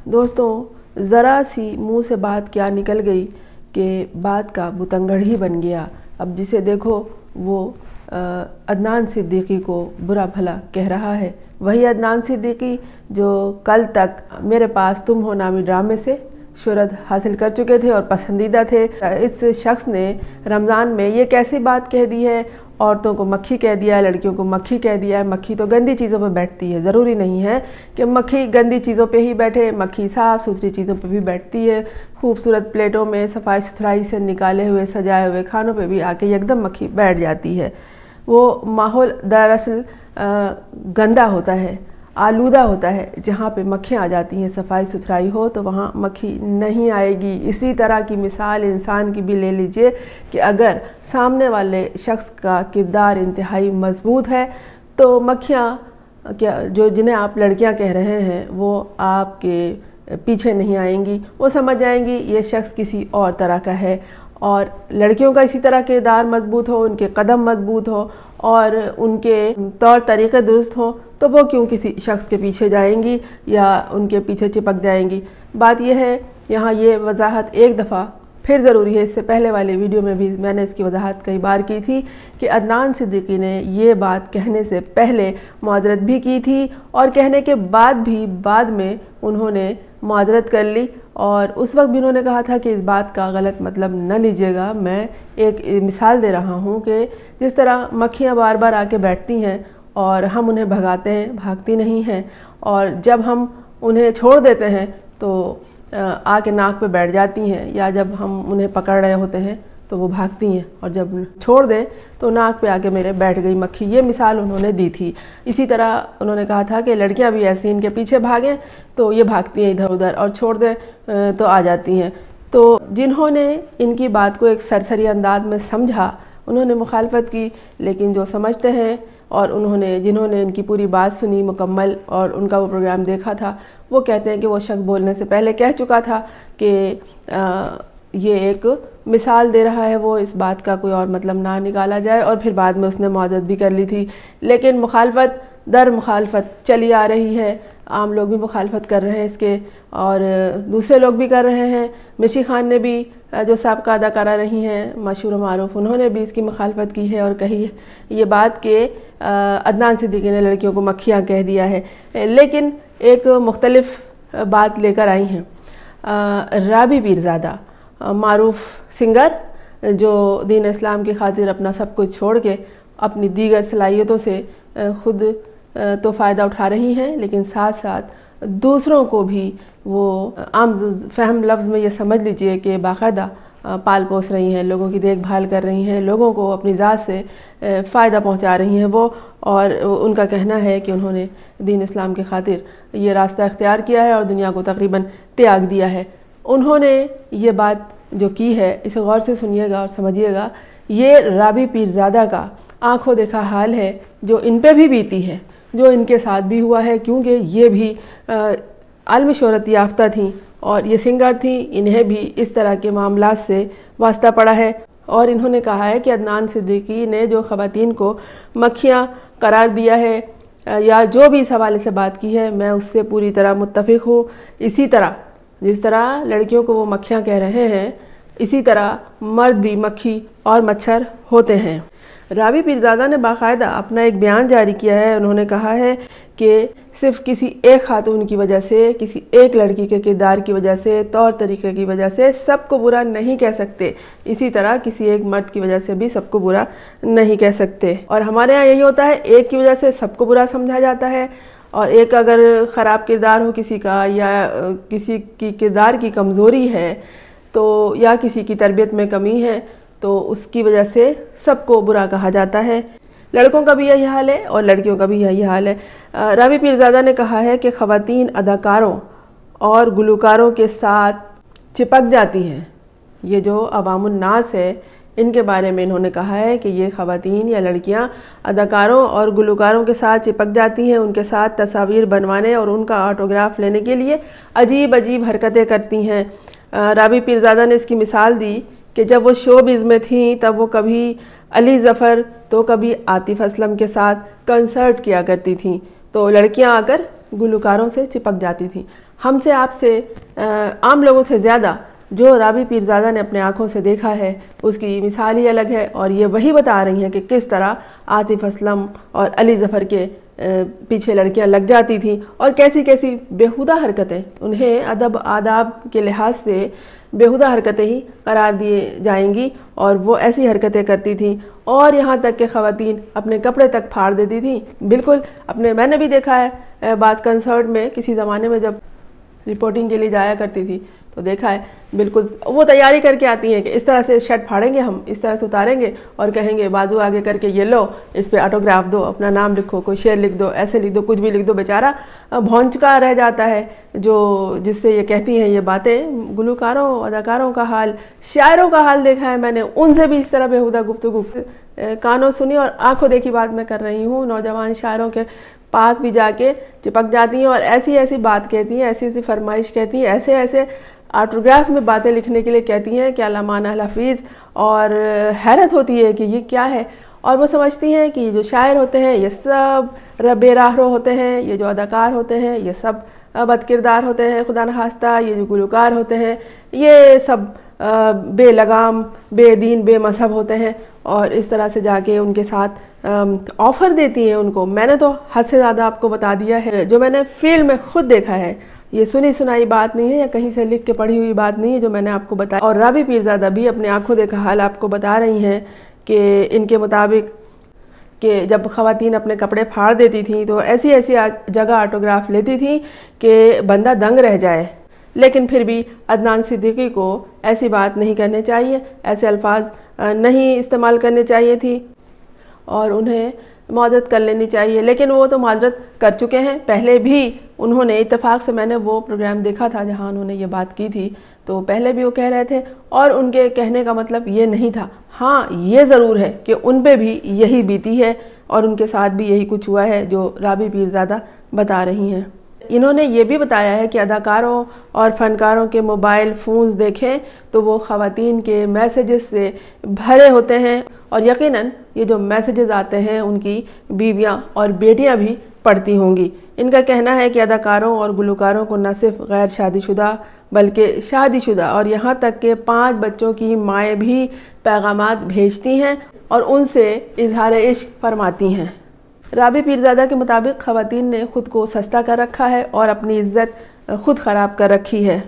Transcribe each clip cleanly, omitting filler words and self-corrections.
دوستوں ذرا سی منہ سے بات کیا نکل گئی کہ بات کا بتنگڑ ہی بن گیا۔ اب جسے دیکھو وہ عدنان صدیقی کو برا بھلا کہہ رہا ہے۔ وہی عدنان صدیقی جو کل تک میرے پاس تم ہو نامی ڈرامے سے شہرت حاصل کر چکے تھے اور پسندیدہ تھے، اس شخص نے رمضان میں یہ کیسی بات کہہ دی ہے، عورتوں کو مکھی کہہ دیا ہے، لڑکیوں کو مکھی کہہ دیا ہے۔ مکھی تو گندی چیزوں پہ بیٹھتی ہے، ضروری نہیں ہے کہ مکھی گندی چیزوں پہ ہی بیٹھے، مکھی صاف ستھری چیزوں پہ بھی بیٹھتی ہے۔ خوبصورت پلیٹوں میں صفائی ستھرائی سے نکالے ہوئے سجائے ہوئے کھانوں پہ بھی آ کے یکدم مکھی بیٹھ جاتی ہے۔ وہ ماحول دراصل گندا ہوتا ہے، آلودہ ہوتا ہے، جہاں پہ مکھیاں آ جاتی ہیں، صفائی ستھرائی ہو تو وہاں مکھی نہیں آئے گی۔ اسی طرح کی مثال انسان کی بھی لے لیجئے کہ اگر سامنے والے شخص کا کردار انتہائی مضبوط ہے تو مکھیاں جو جنہیں آپ لڑکیاں کہہ رہے ہیں وہ آپ کے پیچھے نہیں آئیں گی، وہ سمجھ جائیں گی یہ شخص کسی اور طرح کا ہے۔ اور لڑکیوں کا اسی طرح کردار مضبوط ہو، ان کے قدم مضبوط ہو اور ان کے طور طریقے درست ہوں تو وہ کیوں کسی شخص کے پیچھے جائیں گی یا ان کے پیچھے چپک جائیں گی۔ بات یہ ہے، یہاں یہ وضاحت ایک دفعہ پھر ضروری ہے، اس سے پہلے والے ویڈیو میں بھی میں نے اس کی وضاحت کئی بار کی تھی کہ عدنان صدیقی نے یہ بات کہنے سے پہلے معذرت بھی کی تھی اور کہنے کے بعد بھی بعد میں انہوں نے معذرت کر لی، اور اس وقت بھی انہوں نے کہا تھا کہ اس بات کا غلط مطلب نہ لیجیے گا، میں ایک مثال دے رہا ہوں کہ جس طرح مکھیاں بار بار آ کے بیٹھتی ہیں اور ہم انہیں بھگاتے ہیں، بھاگتی نہیں ہیں، اور جب ہم انہیں چھوڑ دیتے ہیں تو آ کے ناک پہ بیٹھ جاتی ہیں، یا جب ہم انہیں پکڑ رہے ہوتے ہیں تو وہ بھاگتی ہیں، اور جب چھوڑ دیں تو ناک پہ آ کے میرے بیٹھ گئی مکھی۔ یہ مثال انہوں نے دی تھی۔ اسی طرح انہوں نے کہا تھا کہ لڑکیاں بھی ایسی ان کے پیچھے بھاگیں تو یہ بھاگتی ہیں ادھر ادھر، اور چھوڑ دیں تو آ جاتی ہیں۔ تو جنہوں نے ان کی بات کو ایک سرسری انداز میں سمجھا انہوں نے مخالفت کی، لیکن جو سمجھتے ہیں اور جنہوں نے ان کی پوری بات سنی مکمل اور ان کا وہ پروگرام دیکھا تھا، وہ کہتے ہیں کہ وہ شخص بولنے سے پہلے کہہ چکا تھا کہ یہ ایک مثال دے رہا ہے، وہ اس بات کا کوئی اور مطلب نہ نکالا جائے، اور پھر بعد میں اس نے معذرت بھی کر لی تھی۔ لیکن مخالفت در مخالفت چلی آ رہی ہے، عام لوگ بھی مخالفت کر رہے ہیں اس کے، اور دوسرے لوگ بھی کر رہے ہیں۔ مشی خان نے بھی، جو سابقہ اداکارہ رہی ہیں مشہور و معروف، انہوں نے بھی اس کی مخالفت کی ہے اور کہی یہ بات کہ عدنان صدیقی نے لڑکیوں کو مکھیاں کہہ دیا ہے، لیکن ایک مختلف بات لے کر آئی ہیں۔ رابی پیرزادہ معروف سنگر جو دین اسلام کی خاطر اپنا سب کچھ چھوڑ کے اپنی دیگر صلاحیتوں سے خود تو فائدہ اٹھا رہی ہیں، لیکن ساتھ ساتھ دوسروں کو بھی وہ عام فہم لفظ میں یہ سمجھ لیجئے کہ باقاعدہ پال پوس رہی ہیں، لوگوں کی دیکھ بھال کر رہی ہیں، لوگوں کو اپنی ذات سے فائدہ پہنچا رہی ہیں وہ، اور ان کا کہنا ہے کہ انہوں نے دین اسلام کی خاطر یہ راستہ اختیار کیا ہے اور دنیا کو تقریباً تیاگ دیا ہے۔ انہوں نے یہ بات جو کی ہے اسے غور سے سنیے گا اور سمجھیے گا، یہ رابی پیرزادہ کا آنکھوں دیکھا حال ہے جو ان پہ بھی بیتی ہے، جو ان کے ساتھ بھی ہوا ہے، کیونکہ یہ بھی عالمی شہرت یافتہ تھیں اور یہ سنگر تھیں، انہیں بھی اس طرح کے معاملات سے واسطہ پڑا ہے۔ اور انہوں نے کہا ہے کہ عدنان صدیقی نے جو خواتین کو مکھیاں قرار دیا ہے یا جو بھی اس حوالے سے بات کی ہے، میں اس سے پوری طرح متفق ہوں۔ اسی طرح جس طرح لڑکیوں کو وہ مکھیاں کہہ رہے ہیں، اسی طرح مرد بھی مکھی اور مچھر ہوتے ہیں۔ رابی پیرزادہ نے باقاعدہ اپنا ایک بیان جاری کیا ہے، انہوں نے کہا ہے کہ صرف کسی ایک خاتون کی وجہ سے، کسی ایک لڑکی کے کردار کی وجہ سے، طور طریقے کی وجہ سے سب کو برا نہیں کہہ سکتے، اسی طرح کسی ایک مرد کی وجہ سے بھی سب کو برا نہیں کہہ سکتے۔ اور ہمارے ہاں یہی ہوتا ہے، ایک کی وجہ سے سب کو برا سمجھا جاتا ہے، اور ایک اگر خراب کردار ہو کسی کا، یا کسی کی کردار کی کمزوری ہے تو، یا کسی کی تربیت میں کمی ہے تو اس کی وجہ سے سب کو برا کہا جاتا ہے۔ لڑکوں کا بھی یہی حال ہے اور لڑکیوں کا بھی یہی حال ہے۔ رابی پیرزادہ نے کہا ہے کہ خواتین اداکاروں اور گلوکاروں کے ساتھ چپک جاتی ہیں، یہ جو عوام الناس ہے ان کے بارے میں انہوں نے کہا ہے کہ یہ خواتین یا لڑکیاں اداکاروں اور گلوکاروں کے ساتھ چپک جاتی ہیں، ان کے ساتھ تصاویر بنوانے اور ان کا آٹوگراف لینے کے لیے عجیب عجیب حرکتیں کرتی ہیں۔ رابی پیرزادہ نے اس کی مثال دی کہ جب وہ شوبز میں تھیں تب وہ کبھی علی ظفر تو کبھی عاطف اسلم کے ساتھ کنسرٹ کیا کرتی تھیں، تو لڑکیاں آ کر گلوکاروں سے چپک جاتی تھیں۔ ہم سے آپ سے عام لوگوں سے زیادہ جو رابی پیرزادہ نے اپنے آنکھوں سے دیکھا ہے اس کی مثال ہی الگ ہے، اور یہ وہی بتا رہی ہیں کہ کس طرح عاطف اسلم اور علی ظفر کے پیچھے لڑکیاں لگ جاتی تھیں، اور کیسی کیسی بیہودہ حرکتیں انہیں ادب آداب کے لحاظ سے بیہودہ حرکتیں ہی قرار دیے جائیں گی، اور وہ ایسی حرکتیں کرتی تھیں، اور یہاں تک کہ خواتین اپنے کپڑے تک پھاڑ دیتی تھیں۔ بالکل میں نے بھی دیکھا ہے بعض کنسرٹ میں، کسی زمانے میں جب رپورٹنگ کے لیے جایا کرتی تھی تو دیکھا ہے بالکل وہ تیاری کر کے آتی ہیں کہ اس طرح سے شرٹ پھاڑیں گے، ہم اس طرح سے اتاریں گے اور کہیں گے بازو آگے کر کے یہ لو اس پہ آٹوگراف دو، اپنا نام لکھو، کوئی شعر لکھ دو، ایسے لکھ دو، کچھ بھی لکھ دو۔ بیچارہ بھونچکا رہ جاتا ہے جس سے یہ کہتی ہیں یہ باتیں۔ گلوکاروں، اداکاروں کا حال، شاعروں کا حال دیکھا ہے میں نے، ان سے بھی اس طرح بیہودہ گفتگو کانوں سنی اور آنکھوں دیکھی بات میں کر رہی ہوں۔ نوجوان شاعروں کے پاس بھی جا کے چپک جاتی ہیں اور ایسی ایسی بات کہتی ہیں، ایسی ایسی فرمائش کہتی ہیں، ایسے ایسے آٹوگراف میں باتیں لکھنے کے لیے کہتی ہیں کہ علامہ نحل حفیظ، اور حیرت ہوتی ہے کہ یہ کیا ہے۔ اور وہ سمجھتی ہیں کہ جو شاعر ہوتے ہیں یہ سب بے راہ رو ہوتے ہیں، یہ جو اداکار ہوتے ہیں یہ سب بد کردار ہوتے ہیں، خدا نخواستہ یہ جو گلوکار ہوتے ہیں یہ سب بے لگام، بے دین، بے مذہب ہوتے ہیں، اور اس طرح سے جا کے ان کے ساتھ آفر دیتی ہیں ان کو۔ میں نے تو حد سے زیادہ آپ کو بتا دیا ہے، جو میں نے فیلڈ میں خود دیکھا ہے، یہ سنی سنائی بات نہیں ہے یا کہیں سے لکھ کے پڑھی ہوئی بات نہیں ہے جو میں نے آپ کو بتایا۔ اور رابی پیرزادہ بھی اپنے آنکھوں دیکھا حال آپ کو بتا رہی ہیں کہ ان کے مطابق کہ جب خواتین اپنے کپڑے پھاڑ دیتی تھیں تو ایسی ایسی جگہ آٹوگراف لیتی تھیں کہ بندہ دنگ رہ جائے، لیکن پھر بھی عدنان صدیقی کو ایسی بات نہیں کرنے چاہیے، ایسے الفاظ نہیں استعمال کرنے چاہیے تھی، اور انہیں معذرت کر لینی چاہیے۔ لیکن وہ تو معذرت کر چکے ہیں پہلے بھی، انہوں نے اتفاق سے، میں نے وہ پروگرام دیکھا تھا جہاں انہوں نے یہ بات کی تھی، تو پہلے بھی وہ کہہ رہے تھے، اور ان کے کہنے کا مطلب یہ نہیں تھا۔ ہاں یہ ضرور ہے کہ ان پہ بھی یہی بیتی ہے اور ان کے ساتھ بھی یہی کچھ ہوا ہے جو رابی پیرزادہ بتا رہی ہیں۔ انہوں نے یہ بھی بتایا ہے کہ اداکاروں اور فنکاروں کے موبائل فونز دیکھیں تو وہ خواتین کے میسیجز سے بھرے ہوتے ہیں، اور یقیناً یہ جو میسیجز آتے ہیں ان کی بیویاں اور بیٹیاں بھی پڑھتی ہوں گی۔ ان کا کہنا ہے کہ اداکاروں اور گلوکاروں کو نہ صرف غیر شادی شدہ بلکہ شادی شدہ اور یہاں تک کہ 5 بچوں کی مائیں بھی پیغامات بھیجتی ہیں اور ان سے اظہار عشق فرماتی ہیں۔ رابی پیرزادہ کے مطابق خواتین نے خود کو سستا کر رکھا ہے اور اپنی عزت خود خراب کر رکھی ہے۔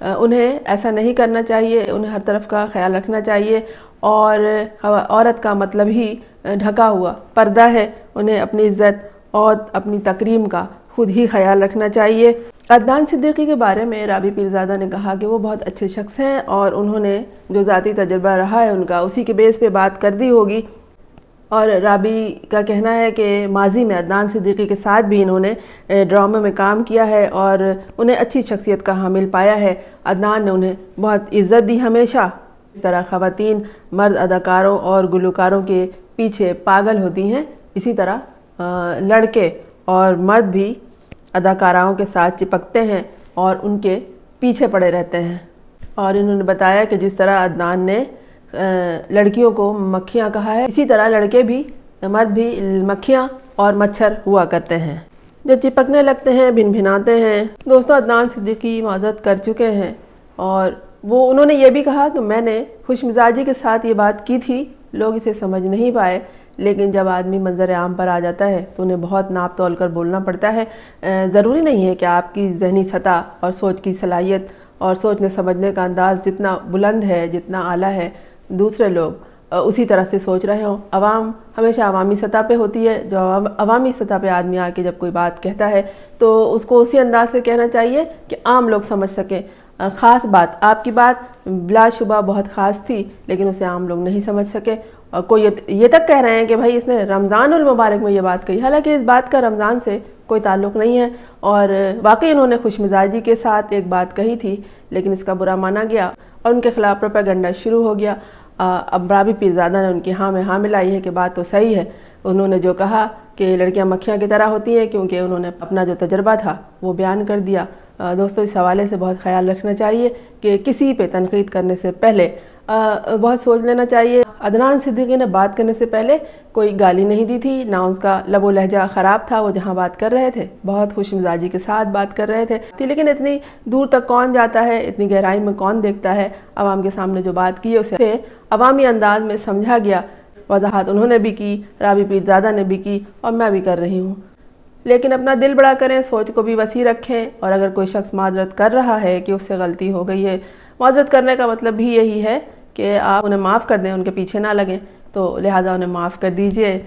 انہیں ایسا نہیں کرنا چاہیے، انہیں ہر طرف کا خیال رکھنا چاہیے، اور عورت کا مطلب ہی ڈھکا ہوا پردہ ہے، انہیں اپنی عزت اور اپنی تکریم کا خود ہی خیال رکھنا چاہیے۔ عدنان صدیقی کے بارے میں رابی پیرزادہ نے کہا کہ وہ بہت اچھے شخص ہیں، اور انہوں نے جو ذاتی تجربہ رہا ہے ان کا اسی کے بیس پہ بات کر دی ہوگی۔ اور رابی کا کہنا ہے کہ ماضی میں عدنان صدیقی کے ساتھ بھی انہوں نے ڈرامے میں کام کیا ہے اور انہیں اچھی شخصیت کا حامل پایا ہے۔ عدنان نے انہیں بہت عزت دی ہمیشہ۔ اس طرح خواتین مرد اداکاروں اور گلوکاروں کے پیچھے پاگل ہوتی ہیں، اسی طرح لڑکے اور مرد بھی اداکاراؤں کے ساتھ چپکتے ہیں اور ان کے پیچھے پڑے رہتے ہیں۔ اور انہوں نے بتایا کہ جس طرح عدنان نے لڑکیوں کو مکھیاں کہا ہے، اسی طرح لڑکے بھی، مرد بھی مکھیاں اور مچھر ہوا کرتے ہیں جو چپکنے لگتے ہیں، بھن بھناتے ہیں۔ دوستو، عدنان صدیقی معذرت کر چکے ہیں، اور انہوں نے یہ بھی کہا کہ میں نے خوش مزاجی کے ساتھ یہ بات کی تھی، لوگ اسے سمجھ نہیں پائے، لیکن جب آدمی منظر عام پر آ جاتا ہے تو انہیں بہت ناپ تول کر بولنا پڑتا ہے۔ ضروری نہیں ہے کہ آپ کی ذہنی سطح اور سوچ کی صلاحیت اور سوچنے سمجھنے کا انداز جتنا بلند ہے، جتنا اعلیٰ ہے، دوسرے لوگ اسی طرح سے سوچ رہے ہوں۔ عوام ہمیشہ عوامی سطح پہ ہوتی ہے، جو عوامی سطح پہ آدمی آ کے جب کوئی بات کہتا ہے تو اس کو اسی انداز سے کہنا چاہیے کہ عام لوگ سمجھ سکیں۔ خاص بات، آپ کی بات بلا شبہ بہت خاص تھی، لیکن اسے عام لوگ نہیں سمجھ سکے، اور کوئی یہ تک کہہ رہے ہیں کہ بھائی اس نے رمضان المبارک میں یہ بات کہی، حالانکہ اس بات کا رمضان سے کوئی تعلق نہیں ہے، اور واقعی انہوں نے خوش مزاجی کے ساتھ ایک بات کہی تھی، لیکن اس کا برا مانا گیا اور ان کے خلاف پروپیگنڈا شروع ہو گیا۔ اب رابی پیرزادہ نے ان کی ہاں میں ہاں ملائی ہے کہ بات تو صحیح ہے۔ انہوں نے جو کہا کہ لڑکیاں مکھیاں کی طرح ہوتی ہیں، کیونکہ انہوں نے اپنا جو تجربہ تھا وہ بیان کر دیا۔ دوستو، اس حوالے سے بہت خیال رکھنا چاہیے کہ کسی پہ تنقید کرنے سے پہلے بہت سوچ لینا چاہیے۔ عدنان صدیقی نے بات کرنے سے پہلے کوئی گالی نہیں دی تھی، نہ اس کا لب و لہجہ خراب تھا، وہ جہاں بات کر رہے تھے بہت خوش مزاجی کے ساتھ بات کر رہے تھے، لیکن اتنی دور تک کون جاتا ہے، اتنی گہرائی میں کون دیکھتا ہے۔ عوام کے سامنے جو بات کی اسے عوامی انداز میں سمجھا گیا، وضاحت انہوں نے بھی کی، رابی پیرزادہ نے بھی کی اور میں بھی کر رہی ہوں۔ لیکن اپنا دل بڑا کریں، سوچ کو بھی وسیع رکھیں، اور اگر کوئی شخص معذرت کر رہا ہے کہ اس سے غلطی ہو گئی ہے، معذرت کرنے کا مطلب بھی یہی ہے کہ آپ انہیں معاف کر دیں، ان کے پیچھے نہ لگیں، تو لہٰذا انہیں معاف کر دیجئے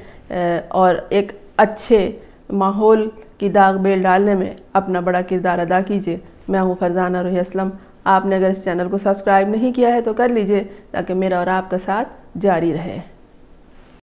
اور ایک اچھے ماحول کی داغ بیل ڈالنے میں اپنا بڑا کردار ادا کیجئے۔ میں ہوں فرزانہ روحی اسلم۔ آپ نے اگر اس چینل کو سبسکرائب نہیں کیا ہے تو کر لیجئے تاکہ میرا اور آپ کا ساتھ جاری رہے۔